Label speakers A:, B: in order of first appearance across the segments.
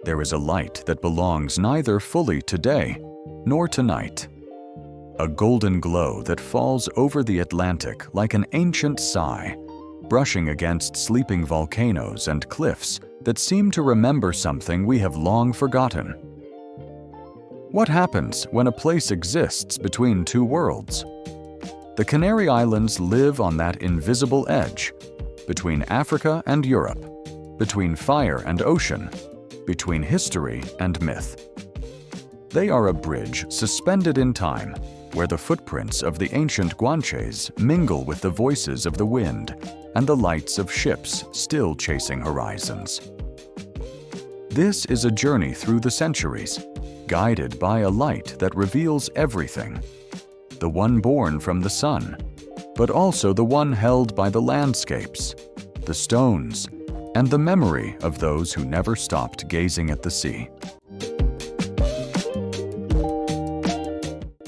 A: There is a light that belongs neither fully today nor tonight. A golden glow that falls over the Atlantic like an ancient sigh, brushing against sleeping volcanoes and cliffs that seem to remember something we have long forgotten. What happens when a place exists between two worlds? The Canary Islands live on that invisible edge, between Africa and Europe, between fire and ocean, between history and myth. They are a bridge suspended in time, where the footprints of the ancient guanches mingle with the voices of the wind and the lights of ships still chasing horizons. This is a journey through the centuries, guided by a light that reveals everything, the one born from the sun, but also the one held by the landscapes, the stones, and the memory of those who never stopped gazing at the sea.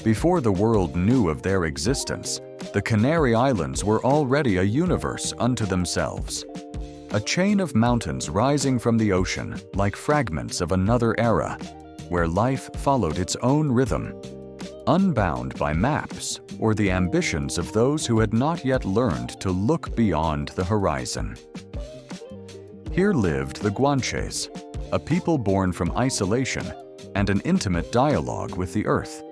A: Before the world knew of their existence, the Canary Islands were already a universe unto themselves, a chain of mountains rising from the ocean like fragments of another era, where life followed its own rhythm, unbound by maps or the ambitions of those who had not yet learned to look beyond the horizon. Here lived the Guanches, a people born from isolation and an intimate dialogue with the earth.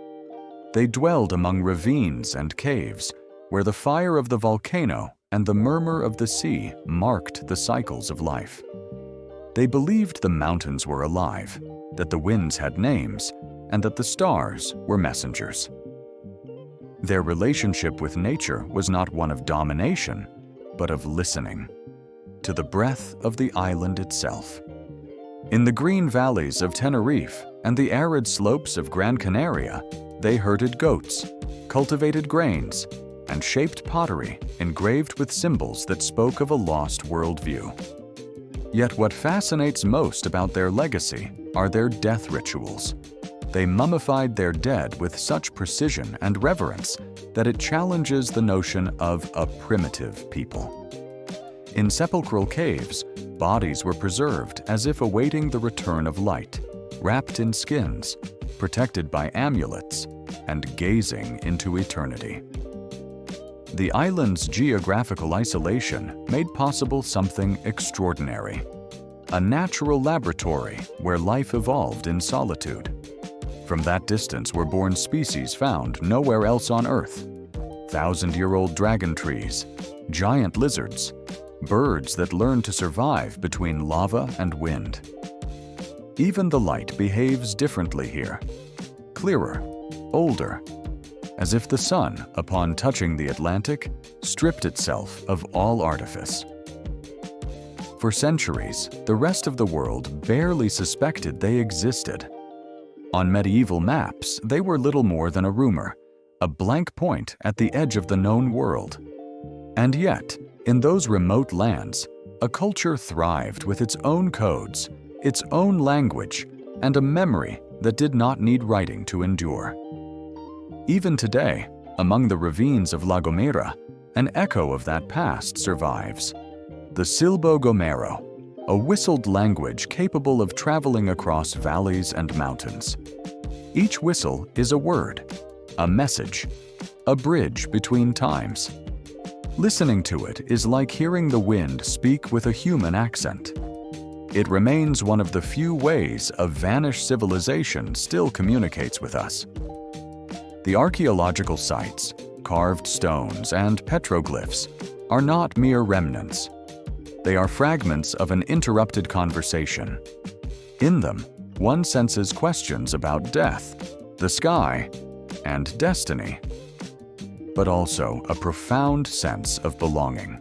A: They dwelled among ravines and caves, where the fire of the volcano and the murmur of the sea marked the cycles of life. They believed the mountains were alive, that the winds had names, and that the stars were messengers. Their relationship with nature was not one of domination, but of listening, to the breath of the island itself. In the green valleys of Tenerife and the arid slopes of Gran Canaria, they herded goats, cultivated grains, and shaped pottery engraved with symbols that spoke of a lost worldview. Yet what fascinates most about their legacy are their death rituals. They mummified their dead with such precision and reverence that it challenges the notion of a primitive people. In sepulchral caves, bodies were preserved as if awaiting the return of light, wrapped in skins, protected by amulets, and gazing into eternity. The island's geographical isolation made possible something extraordinary, a natural laboratory where life evolved in solitude. From that distance were born species found nowhere else on Earth: thousand-year-old dragon trees, giant lizards, birds that learned to survive between lava and wind. Even the light behaves differently here, clearer, older, as if the sun, upon touching the Atlantic, stripped itself of all artifice. For centuries, the rest of the world barely suspected they existed. On medieval maps, they were little more than a rumor, a blank point at the edge of the known world. And yet, in those remote lands, a culture thrived with its own codes, its own language, and a memory that did not need writing to endure. Even today, among the ravines of La Gomera, an echo of that past survives. The Silbo Gomero, a whistled language capable of traveling across valleys and mountains. Each whistle is a word, a message, a bridge between times. Listening to it is like hearing the wind speak with a human accent. It remains one of the few ways a vanished civilization still communicates with us. The archaeological sites, carved stones, and petroglyphs are not mere remnants. They are fragments of an interrupted conversation. In them, one senses questions about death, the sky, and destiny, but also a profound sense of belonging.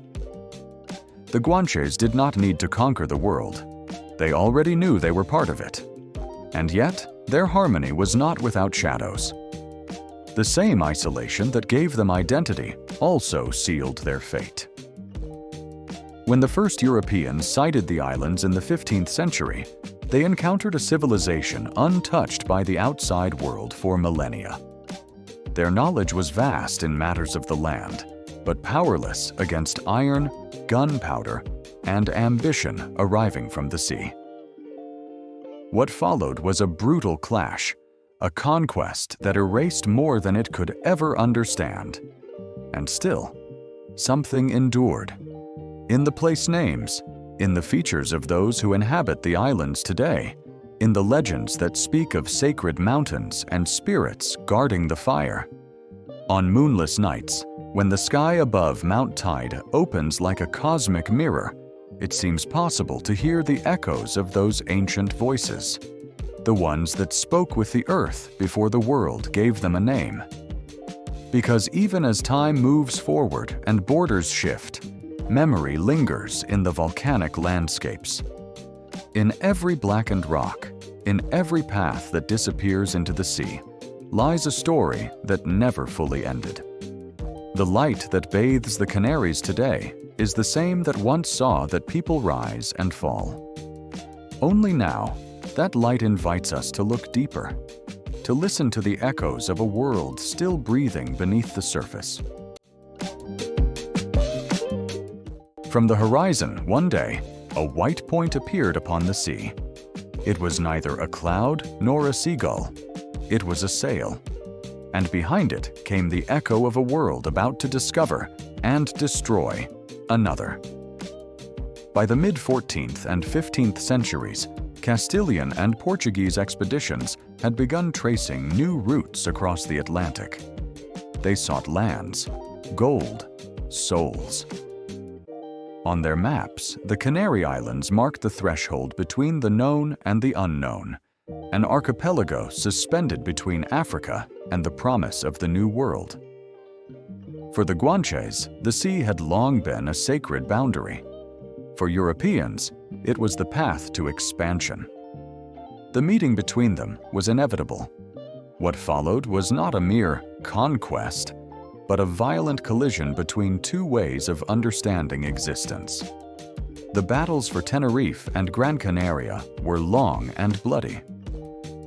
A: The Guanches did not need to conquer the world. They already knew they were part of it. And yet, their harmony was not without shadows. The same isolation that gave them identity also sealed their fate. When the first Europeans sighted the islands in the 15th century, they encountered a civilization untouched by the outside world for millennia. Their knowledge was vast in matters of the land, but powerless against iron, gunpowder, and ambition arriving from the sea. What followed was a brutal clash, a conquest that erased more than it could ever understand. And still, something endured. In the place names, in the features of those who inhabit the islands today, in the legends that speak of sacred mountains and spirits guarding the fire. On moonless nights, when the sky above Mount Tide opens like a cosmic mirror, it seems possible to hear the echoes of those ancient voices, the ones that spoke with the earth before the world gave them a name. Because even as time moves forward and borders shift, memory lingers in the volcanic landscapes. In every blackened rock, in every path that disappears into the sea, lies a story that never fully ended. The light that bathes the Canaries today is the same that once saw that people rise and fall. Only now, that light invites us to look deeper, to listen to the echoes of a world still breathing beneath the surface. From the horizon, one day, a white point appeared upon the sea. It was neither a cloud nor a seagull. It was a sail. And behind it came the echo of a world about to discover and destroy another. By the mid-14th and 15th centuries, Castilian and Portuguese expeditions had begun tracing new routes across the Atlantic. They sought lands, gold, souls. On their maps, the Canary Islands marked the threshold between the known and the unknown, an archipelago suspended between Africa and the promise of the New World. For the Guanches, the sea had long been a sacred boundary. For Europeans, it was the path to expansion. The meeting between them was inevitable. What followed was not a mere conquest, but a violent collision between two ways of understanding existence. The battles for Tenerife and Gran Canaria were long and bloody.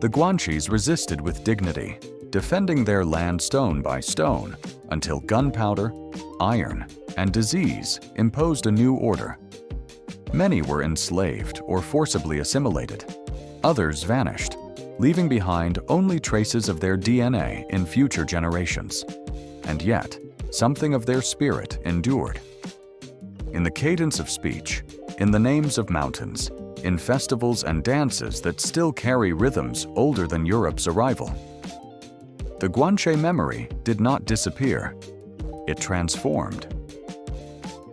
A: The Guanches resisted with dignity, defending their land stone by stone, until gunpowder, iron, and disease imposed a new order. Many were enslaved or forcibly assimilated. Others vanished, leaving behind only traces of their DNA in future generations. And yet, something of their spirit endured. In the cadence of speech, in the names of mountains, in festivals and dances that still carry rhythms older than Europe's arrival. The Guanche memory did not disappear. It transformed.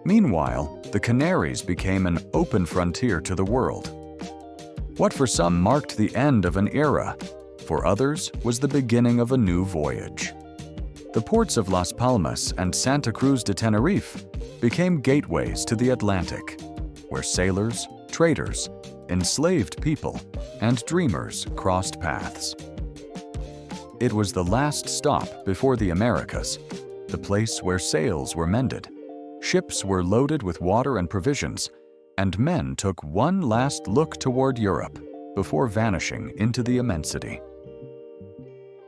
A: Meanwhile, the Canaries became an open frontier to the world. What for some marked the end of an era, for others was the beginning of a new voyage. The ports of Las Palmas and Santa Cruz de Tenerife became gateways to the Atlantic, where sailors, traders, enslaved people, and dreamers crossed paths. It was the last stop before the Americas, the place where sails were mended, ships were loaded with water and provisions, and men took one last look toward Europe before vanishing into the immensity.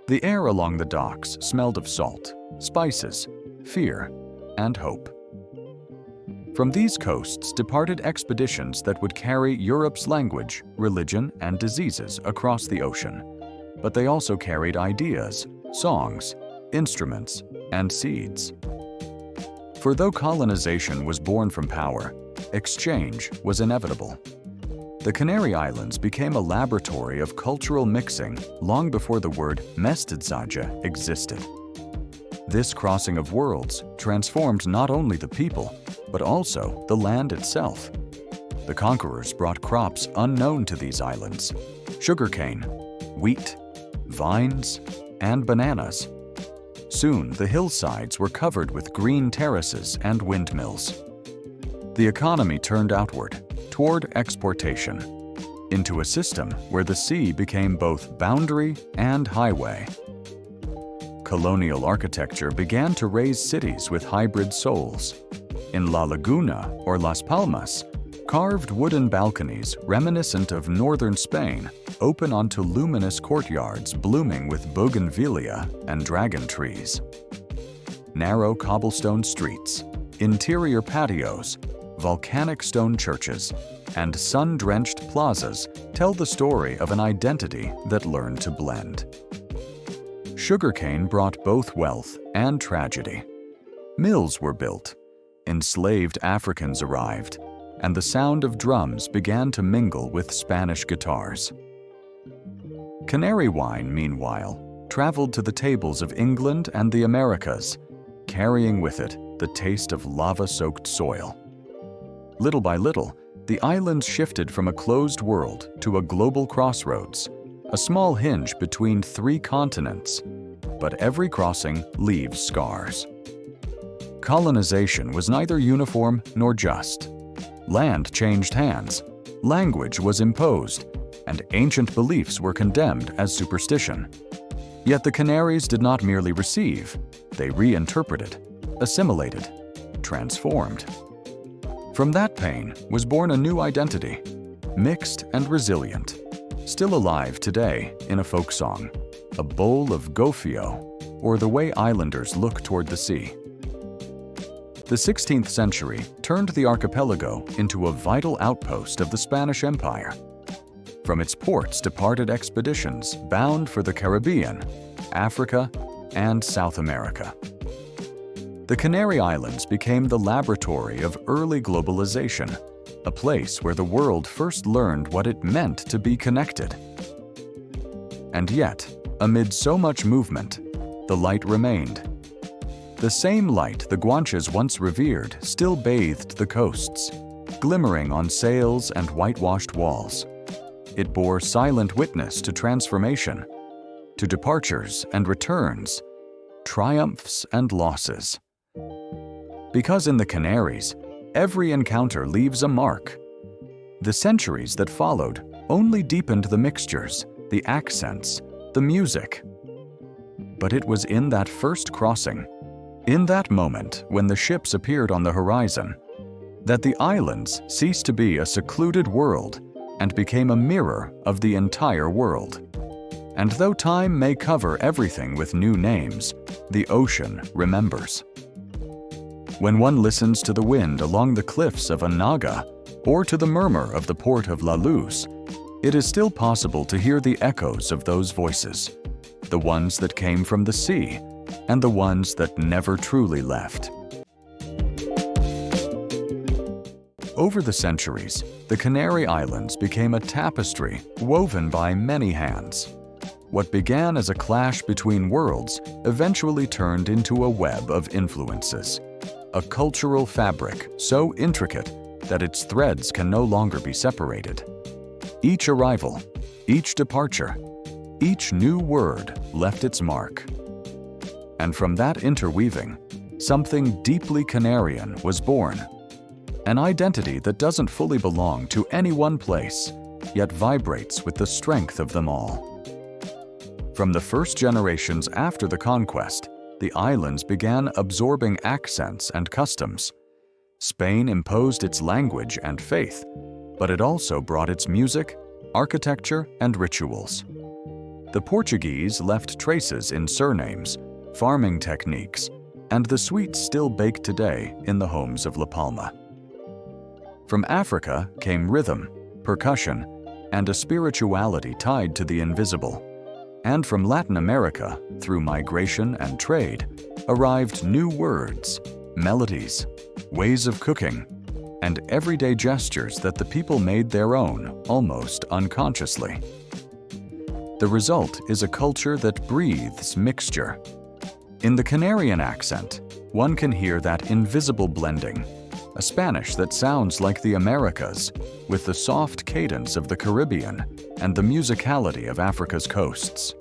A: The air along the docks smelled of salt, spices, fear, and hope. From these coasts departed expeditions that would carry Europe's language, religion, and diseases across the ocean. But they also carried ideas, songs, instruments, and seeds. For though colonization was born from power, exchange was inevitable. The Canary Islands became a laboratory of cultural mixing long before the word mestizaje existed. This crossing of worlds transformed not only the people, but also the land itself. The conquerors brought crops unknown to these islands: sugarcane, wheat, vines, and bananas. Soon the hillsides were covered with green terraces and windmills. The economy turned outward, toward exportation, into a system where the sea became both boundary and highway. Colonial architecture began to raise cities with hybrid souls. In La Laguna or Las Palmas, carved wooden balconies reminiscent of northern Spain open onto luminous courtyards blooming with bougainvillea and dragon trees. Narrow cobblestone streets, interior patios, volcanic stone churches, and sun-drenched plazas tell the story of an identity that learned to blend. Sugarcane brought both wealth and tragedy. Mills were built, enslaved Africans arrived, and the sound of drums began to mingle with Spanish guitars. Canary wine, meanwhile, traveled to the tables of England and the Americas, carrying with it the taste of lava-soaked soil. Little by little, the islands shifted from a closed world to a global crossroads, a small hinge between three continents, but every crossing leaves scars. Colonization was neither uniform nor just. Land changed hands, language was imposed, and ancient beliefs were condemned as superstition. Yet the Canaries did not merely receive, they reinterpreted, assimilated, transformed. From that pain was born a new identity, mixed and resilient, still alive today in a folk song, a bowl of gofio, or the way islanders look toward the sea. The 16th century turned the archipelago into a vital outpost of the Spanish Empire. From its ports departed expeditions bound for the Caribbean, Africa, and South America. The Canary Islands became the laboratory of early globalization, a place where the world first learned what it meant to be connected. And yet, amid so much movement, the light remained. The same light the Guanches once revered still bathed the coasts, glimmering on sails and whitewashed walls. It bore silent witness to transformation, to departures and returns, triumphs and losses. Because in the Canaries, every encounter leaves a mark. The centuries that followed only deepened the mixtures, the accents, the music. But it was in that first crossing, in that moment when the ships appeared on the horizon, that the islands ceased to be a secluded world and became a mirror of the entire world. And though time may cover everything with new names, the ocean remembers. When one listens to the wind along the cliffs of Anaga or to the murmur of the port of La Luz, it is still possible to hear the echoes of those voices, the ones that came from the sea and the ones that never truly left. Over the centuries, the Canary Islands became a tapestry woven by many hands. What began as a clash between worlds eventually turned into a web of influences, a cultural fabric so intricate that its threads can no longer be separated. Each arrival, each departure, each new word left its mark. And from that interweaving, something deeply Canarian was born. An identity that doesn't fully belong to any one place, yet vibrates with the strength of them all. From the first generations after the conquest, the islands began absorbing accents and customs. Spain imposed its language and faith, but it also brought its music, architecture, and rituals. The Portuguese left traces in surnames, farming techniques, and the sweets still baked today in the homes of La Palma. From Africa came rhythm, percussion, and a spirituality tied to the invisible. And from Latin America, through migration and trade, arrived new words, melodies, ways of cooking, and everyday gestures that the people made their own almost unconsciously. The result is a culture that breathes mixture. In the Canarian accent, one can hear that invisible blending, a Spanish that sounds like the Americas, with the soft cadence of the Caribbean and the musicality of Africa's coasts.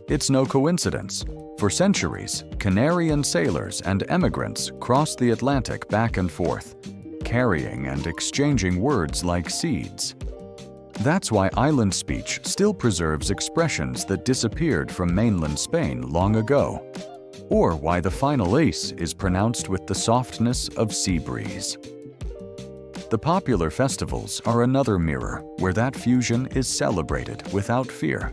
A: It's no coincidence. For centuries, Canarian sailors and emigrants crossed the Atlantic back and forth, carrying and exchanging words like seeds. That's why island speech still preserves expressions that disappeared from mainland Spain long ago, or why the final ace is pronounced with the softness of sea breeze. The popular festivals are another mirror where that fusion is celebrated without fear.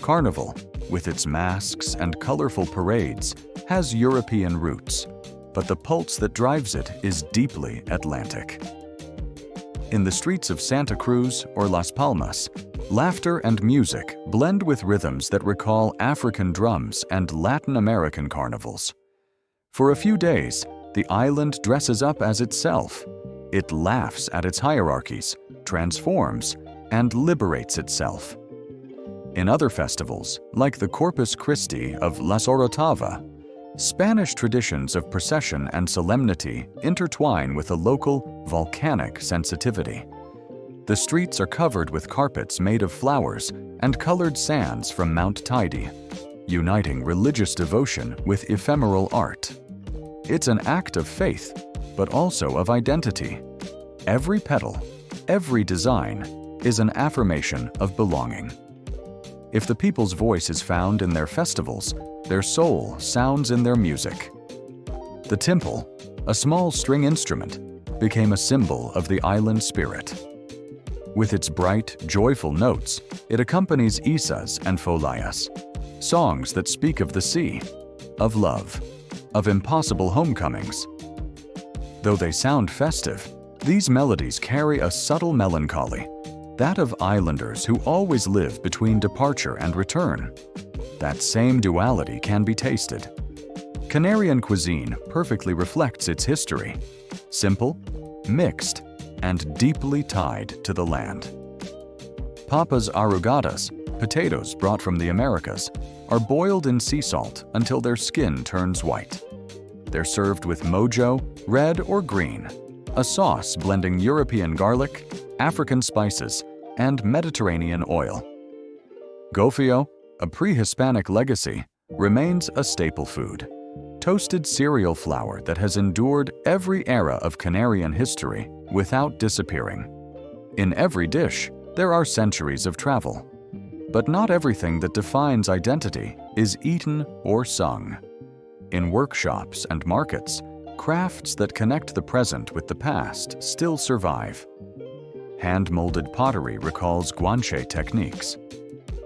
A: Carnival, with its masks and colorful parades, has European roots, but the pulse that drives it is deeply Atlantic. In the streets of Santa Cruz or Las Palmas, laughter and music blend with rhythms that recall African drums and Latin American carnivals. For a few days, the island dresses up as itself. It laughs at its hierarchies, transforms, and liberates itself. In other festivals, like the Corpus Christi of La Orotava, Spanish traditions of procession and solemnity intertwine with a local volcanic sensitivity. The streets are covered with carpets made of flowers and colored sands from Mount Teide, uniting religious devotion with ephemeral art. It's an act of faith, but also of identity. Every petal, every design, is an affirmation of belonging. If the people's voice is found in their festivals, their soul sounds in their music. The timpal, a small string instrument, became a symbol of the island spirit. With its bright, joyful notes, it accompanies isas and folayas, songs that speak of the sea, of love, of impossible homecomings. Though they sound festive, these melodies carry a subtle melancholy, that of islanders who always live between departure and return. That same duality can be tasted. Canarian cuisine perfectly reflects its history: simple, mixed, and deeply tied to the land. Papas arrugadas, potatoes brought from the Americas, are boiled in sea salt until their skin turns white. They're served with mojo, red or green, a sauce blending European garlic, African spices, and Mediterranean oil. Gofio, a pre-Hispanic legacy, remains a staple food. Toasted cereal flour that has endured every era of Canarian history without disappearing. In every dish, there are centuries of travel. But not everything that defines identity is eaten or sung. In workshops and markets, crafts that connect the present with the past still survive. Hand-molded pottery recalls guanche techniques.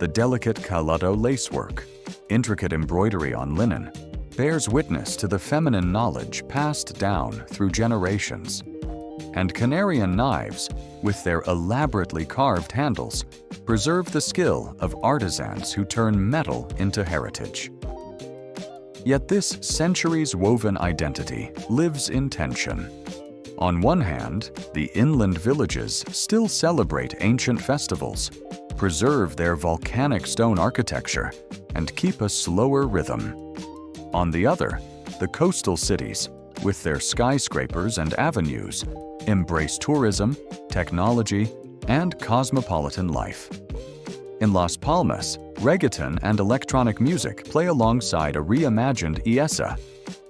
A: The delicate calado lacework, intricate embroidery on linen, bears witness to the feminine knowledge passed down through generations. And Canarian knives, with their elaborately carved handles, preserve the skill of artisans who turn metal into heritage. Yet this centuries-woven identity lives in tension. On one hand, the inland villages still celebrate ancient festivals, preserve their volcanic stone architecture, and keep a slower rhythm. On the other, the coastal cities, with their skyscrapers and avenues, embrace tourism, technology, and cosmopolitan life. In Las Palmas, reggaeton and electronic music play alongside a reimagined IESA.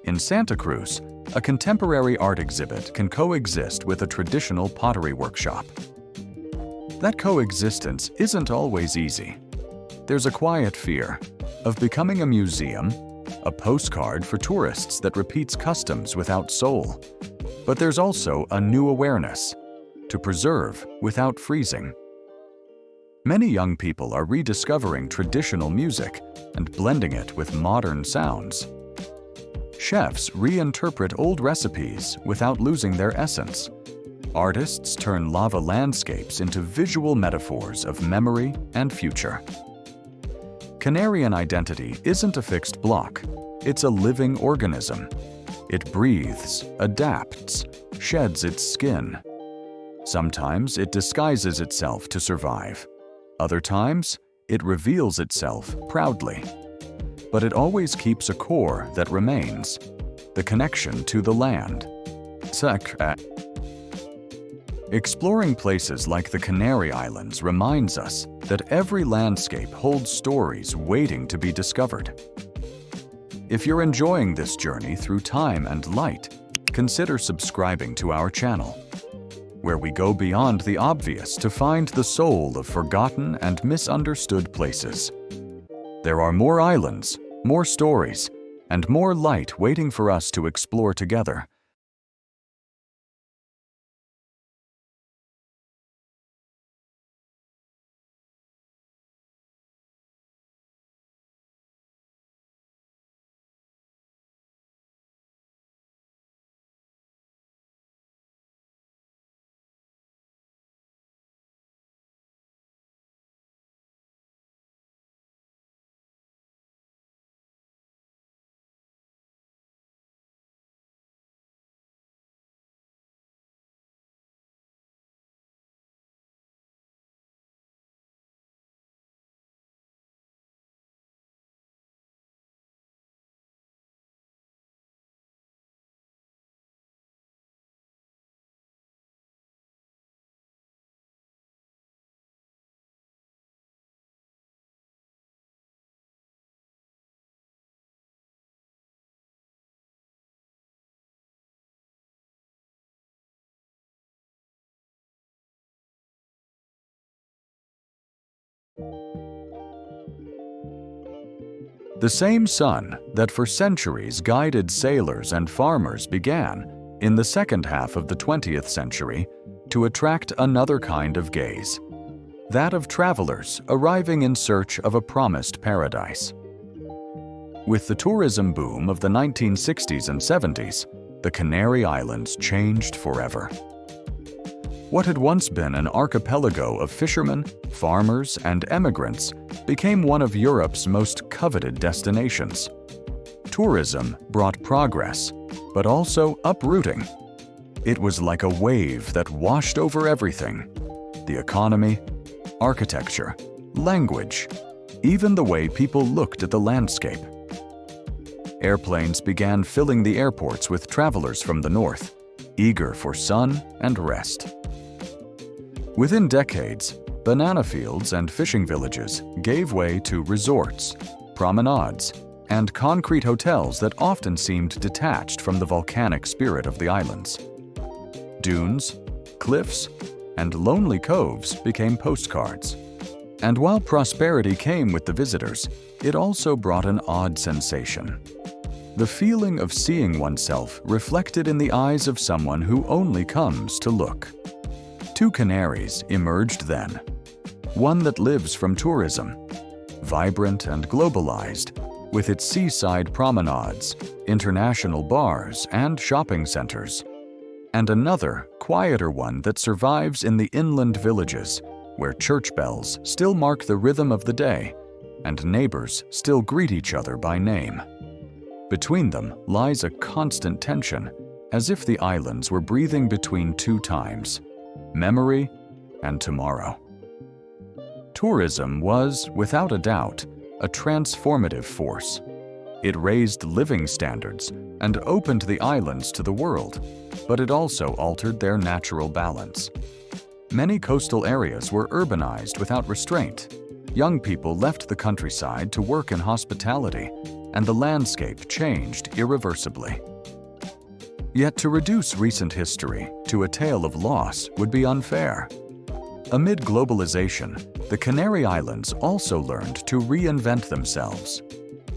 A: In Santa Cruz, a contemporary art exhibit can coexist with a traditional pottery workshop. That coexistence isn't always easy. There's a quiet fear of becoming a museum, a postcard for tourists that repeats customs without soul. But there's also a new awareness, to preserve without freezing. Many young people are rediscovering traditional music and blending it with modern sounds. Chefs reinterpret old recipes without losing their essence. Artists turn lava landscapes into visual metaphors of memory and future. Canarian identity isn't a fixed block. It's a living organism. It breathes, adapts, sheds its skin. Sometimes it disguises itself to survive. Other times, it reveals itself proudly. But it always keeps a core that remains, the connection to the land. Exploring places like the Canary Islands reminds us that every landscape holds stories waiting to be discovered. If you're enjoying this journey through time and light, consider subscribing to our channel, where we go beyond the obvious to find the soul of forgotten and misunderstood places. There are more islands, more stories, and more light waiting for us to explore together. The same sun that for centuries guided sailors and farmers began, in the second half of the 20th century, to attract another kind of gaze, that of travelers arriving in search of a promised paradise. With the tourism boom of the 1960s and 70s, the Canary Islands changed forever. What had once been an archipelago of fishermen, farmers, and emigrants became one of Europe's most coveted destinations. Tourism brought progress, but also uprooting. It was like a wave that washed over everything: the economy, architecture, language, even the way people looked at the landscape. Airplanes began filling the airports with travelers from the north, eager for sun and rest. Within decades, banana fields and fishing villages gave way to resorts, promenades, and concrete hotels that often seemed detached from the volcanic spirit of the islands. Dunes, cliffs, and lonely coves became postcards. And while prosperity came with the visitors, it also brought an odd sensation: the feeling of seeing oneself reflected in the eyes of someone who only comes to look. Two Canaries emerged then. One that lives from tourism, vibrant and globalized, with its seaside promenades, international bars, and shopping centers. And another, quieter one that survives in the inland villages, where church bells still mark the rhythm of the day, and neighbors still greet each other by name. Between them lies a constant tension, as if the islands were breathing between two times: memory and tomorrow. Tourism was, without a doubt, a transformative force. It raised living standards and opened the islands to the world, but it also altered their natural balance. Many coastal areas were urbanized without restraint. Young people left the countryside to work in hospitality, and the landscape changed irreversibly. Yet to reduce recent history to a tale of loss would be unfair. Amid globalization, the Canary Islands also learned to reinvent themselves.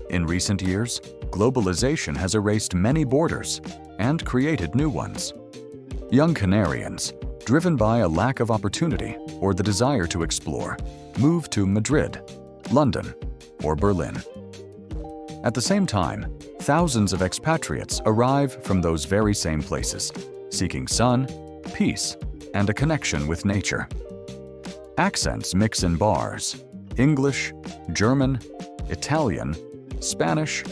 A: In recent years, globalization has erased many borders and created new ones. Young Canarians, driven by a lack of opportunity or the desire to explore, move to Madrid, London, or Berlin. At the same time, thousands of expatriates arrive from those very same places, seeking sun, peace, and a connection with nature. Accents mix in bars: English, German, Italian, Spanish,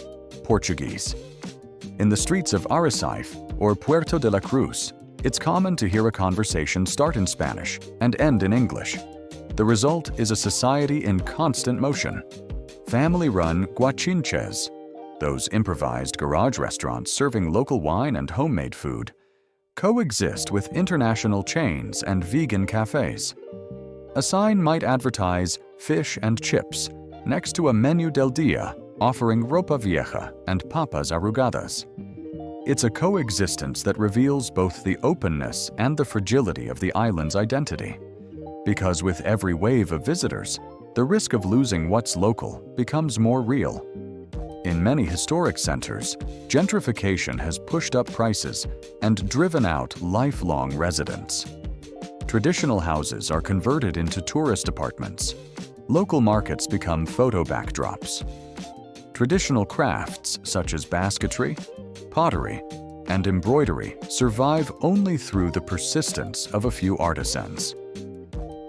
A: Portuguese. In the streets of Arrecife or Puerto de la Cruz, it's common to hear a conversation start in Spanish and end in English. The result is a society in constant motion. Family-run guachinches, those improvised garage restaurants serving local wine and homemade food, coexist with international chains and vegan cafes. A sign might advertise fish and chips next to a menu del dia offering ropa vieja and papas arrugadas. It's a coexistence that reveals both the openness and the fragility of the island's identity. Because with every wave of visitors, the risk of losing what's local becomes more real. In many historic centers, gentrification has pushed up prices and driven out lifelong residents. Traditional houses are converted into tourist apartments. Local markets become photo backdrops. Traditional crafts such as basketry, pottery, and embroidery survive only through the persistence of a few artisans.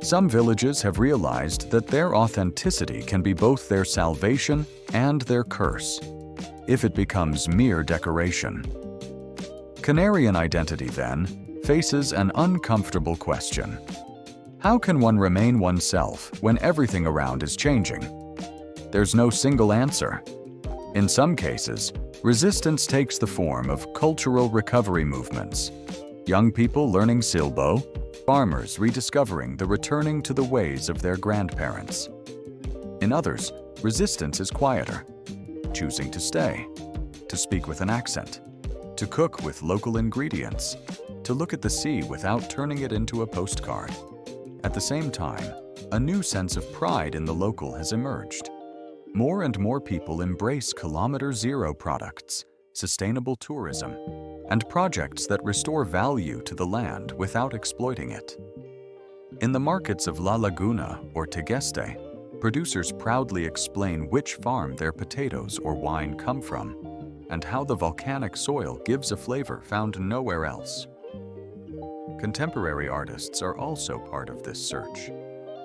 A: Some villages have realized that their authenticity can be both their salvation and their curse, if it becomes mere decoration. Canarian identity, then, faces an uncomfortable question. How can one remain oneself when everything around is changing? There's no single answer. In some cases, resistance takes the form of cultural recovery movements. Young people learning Silbo, farmers rediscovering the returning to the ways of their grandparents. In others, resistance is quieter, choosing to stay, to speak with an accent, to cook with local ingredients, to look at the sea without turning it into a postcard. At the same time, A new sense of pride in the local has emerged. More and more people embrace kilometer zero products, sustainable tourism, and projects that restore value to the land without exploiting it. In the markets of La Laguna or Tegueste, producers proudly explain which farm their potatoes or wine come from, and how the volcanic soil gives a flavor found nowhere else. Contemporary artists are also part of this search.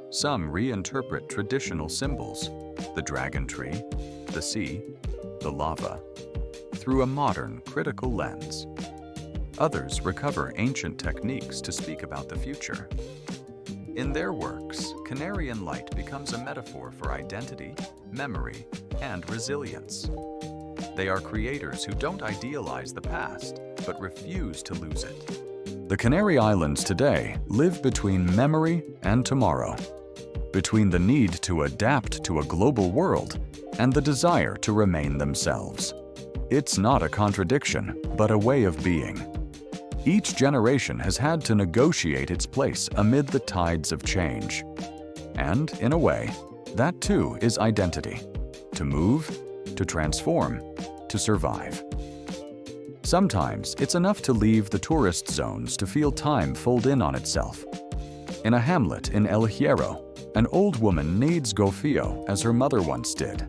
A: Some reinterpret traditional symbols, the dragon tree, the sea, the lava, through a modern, critical lens. Others recover ancient techniques to speak about the future. In their works, Canarian light becomes a metaphor for identity, memory, and resilience. They are creators who don't idealize the past, but refuse to lose it. The Canary Islands today live between memory and tomorrow, between the need to adapt to a global world and the desire to remain themselves. It's not a contradiction, but a way of being. Each generation has had to negotiate its place amid the tides of change. And, in a way, that too is identity. To move, to transform, to survive. Sometimes it's enough to leave the tourist zones to feel time fold in on itself. In a hamlet in El Hierro, an old woman kneads gofio as her mother once did.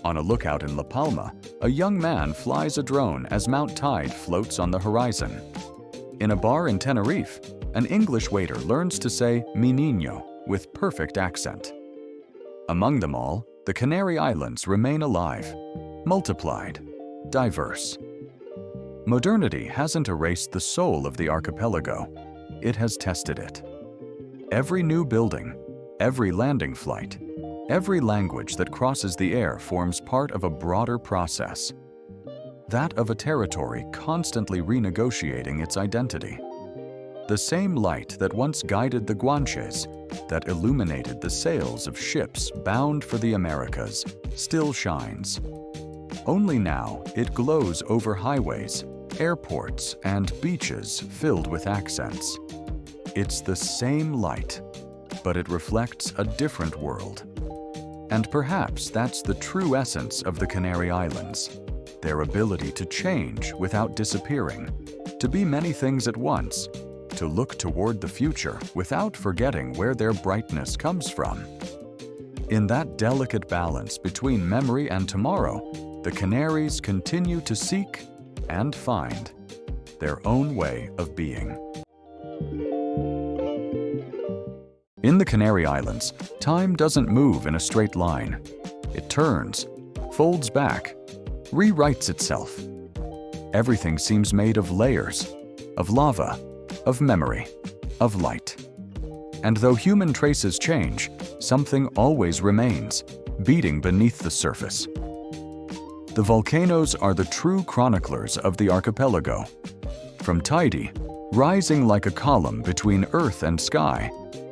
A: On a lookout in La Palma, a young man flies a drone as Mount Tide floats on the horizon. In a bar in Tenerife, an English waiter learns to say "mi niño" with perfect accent. Among them all, the Canary Islands remain alive, multiplied, diverse. Modernity hasn't erased the soul of the archipelago. It has tested it. Every new building, every landing flight, every language that crosses the air forms part of a broader process, that of a territory constantly renegotiating its identity. The same light that once guided the Guanches, that illuminated the sails of ships bound for the Americas, still shines. Only now it glows over highways, airports, and beaches filled with accents. It's the same light, but it reflects a different world. And perhaps that's the true essence of the Canary Islands, their ability to change without disappearing, to be many things at once, to look toward the future without forgetting where their brightness comes from. In that delicate balance between memory and tomorrow, the Canaries continue to seek and find their own way of being. In the Canary Islands, time doesn't move in a straight line. It turns, folds back, rewrites itself. Everything seems made of layers, of lava, of memory, of light. And though human traces change, something always remains, beating beneath the surface. The volcanoes are the true chroniclers of the archipelago. From Teide, rising like a column between earth and sky,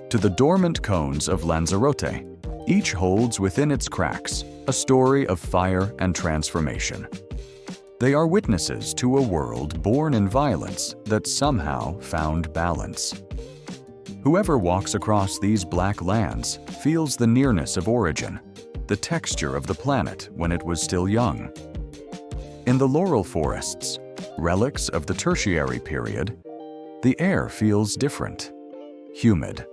A: to the dormant cones of Lanzarote, each holds within its cracks a story of fire and transformation. They are witnesses to a world born in violence that somehow found balance. Whoever walks across these black lands feels the nearness of origin, the texture of the planet when it was still young. In the laurel forests, relics of the Tertiary period, the air feels different, humid,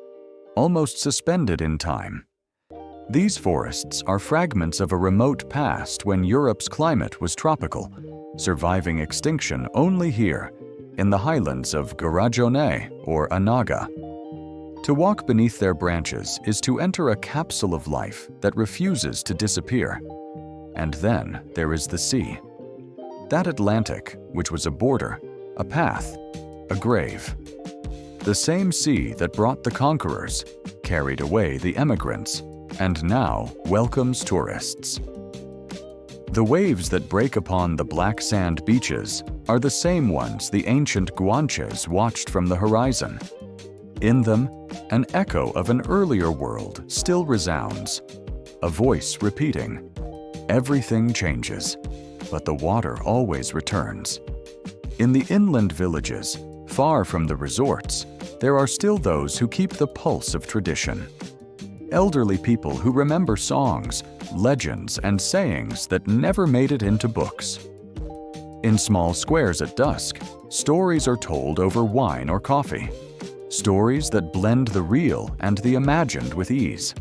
A: almost suspended in time. These forests are fragments of a remote past when Europe's climate was tropical, surviving extinction only here, in the highlands of Garajone or Anaga. To walk beneath their branches is to enter a capsule of life that refuses to disappear. And then there is the sea. That Atlantic, which was a border, a path, a grave. The same sea that brought the conquerors, carried away the emigrants, and now welcomes tourists. The waves that break upon the black sand beaches are the same ones the ancient Guanches watched from the horizon. In them, an echo of an earlier world still resounds, a voice repeating, "Everything changes, but the water always returns." In the inland villages, far from the resorts, there are still those who keep the pulse of tradition. Elderly people who remember songs, legends, and sayings that never made it into books. In small squares at dusk, stories are told over wine or coffee. Stories that blend the real and the imagined with ease.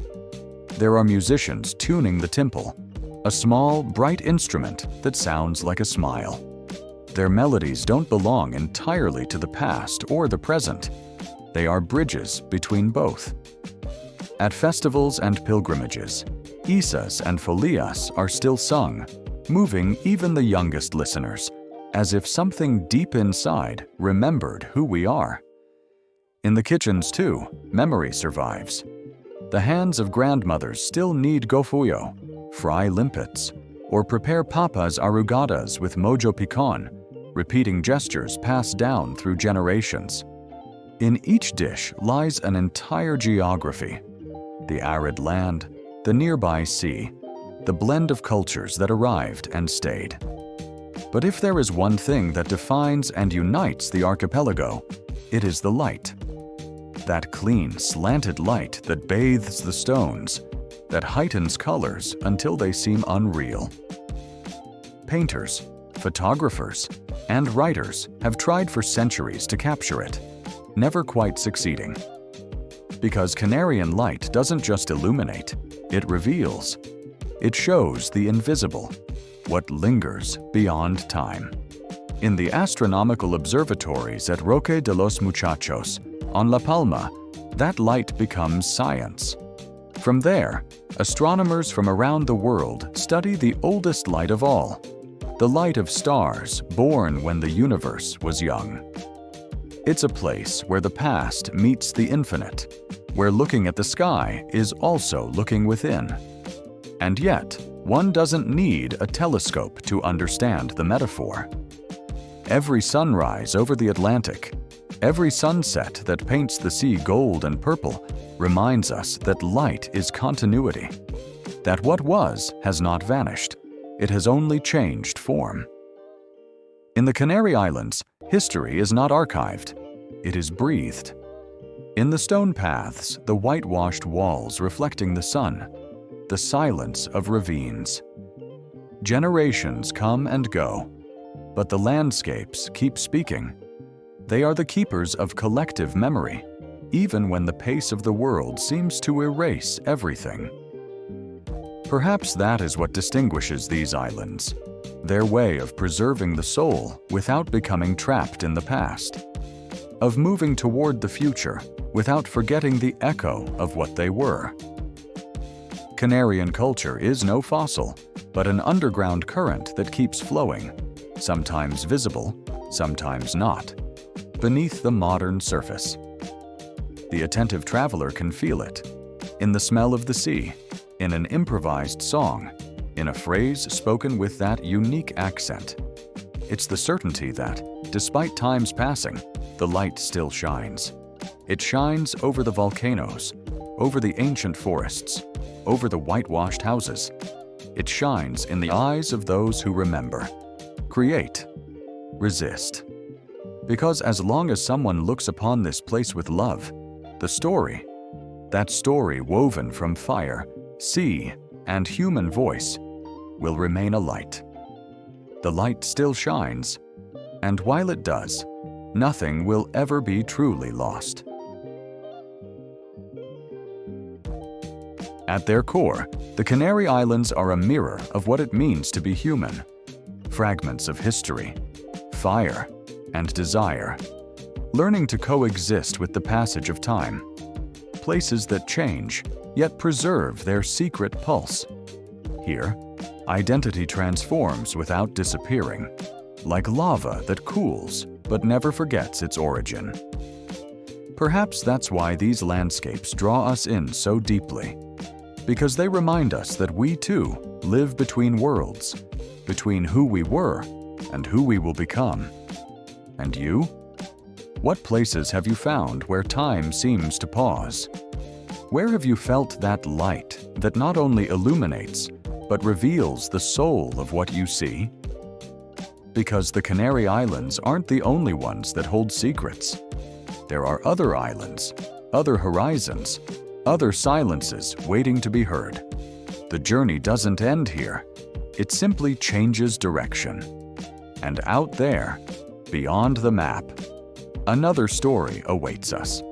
A: There are musicians tuning the timpal, a small, bright instrument that sounds like a smile. Their melodies don't belong entirely to the past or the present. They are bridges between both. At festivals and pilgrimages, isas and folias are still sung, moving even the youngest listeners, as if something deep inside remembered who we are. In the kitchens too, memory survives. The hands of grandmothers still knead gofuyo, fry limpets, or prepare papas arrugadas with mojo picon, repeating gestures passed down through generations. In each dish lies an entire geography: the arid land, the nearby sea, the blend of cultures that arrived and stayed. But if there is one thing that defines and unites the archipelago, it is the light. That clean, slanted light that bathes the stones, that heightens colors until they seem unreal. Painters, photographers, and writers have tried for centuries to capture it, never quite succeeding. Because Canarian light doesn't just illuminate, it reveals. It shows the invisible, what lingers beyond time. In the astronomical observatories at Roque de los Muchachos, on La Palma, that light becomes science. From there, astronomers from around the world study the oldest light of all, the light of stars born when the universe was young. It's a place where the past meets the infinite, where looking at the sky is also looking within. And yet, one doesn't need a telescope to understand the metaphor. Every sunrise over the Atlantic, every sunset that paints the sea gold and purple reminds us that light is continuity, that what was has not vanished, it has only changed form. In the Canary Islands, history is not archived, it is breathed. In the stone paths, the whitewashed walls reflecting the sun, the silence of ravines. Generations come and go, but the landscapes keep speaking. They are the keepers of collective memory, even when the pace of the world seems to erase everything. Perhaps that is what distinguishes these islands, their way of preserving the soul without becoming trapped in the past, of moving toward the future without forgetting the echo of what they were. Canarian culture is no fossil, but an underground current that keeps flowing, sometimes visible, sometimes not, beneath the modern surface. The attentive traveler can feel it, in the smell of the sea, in an improvised song, in a phrase spoken with that unique accent. It's the certainty that, despite time's passing, the light still shines. It shines over the volcanoes, over the ancient forests, over the whitewashed houses. It shines in the eyes of those who remember, create, resist. Because as long as someone looks upon this place with love, the story, that story woven from fire, sea, and human voice, will remain a light. The light still shines, and while it does, nothing will ever be truly lost. At their core, the Canary Islands are a mirror of what it means to be human. Fragments of history, fire, and desire, learning to coexist with the passage of time. Places that change, yet preserve their secret pulse. Here, identity transforms without disappearing, like lava that cools but never forgets its origin. Perhaps that's why these landscapes draw us in so deeply, because they remind us that we too live between worlds, between who we were and who we will become. And you? What places have you found where time seems to pause? Where have you felt that light that not only illuminates, but reveals the soul of what you see? Because the Canary Islands aren't the only ones that hold secrets. There are other islands, other horizons, other silences waiting to be heard. The journey doesn't end here. It simply changes direction. And out there, beyond the map, another story awaits us.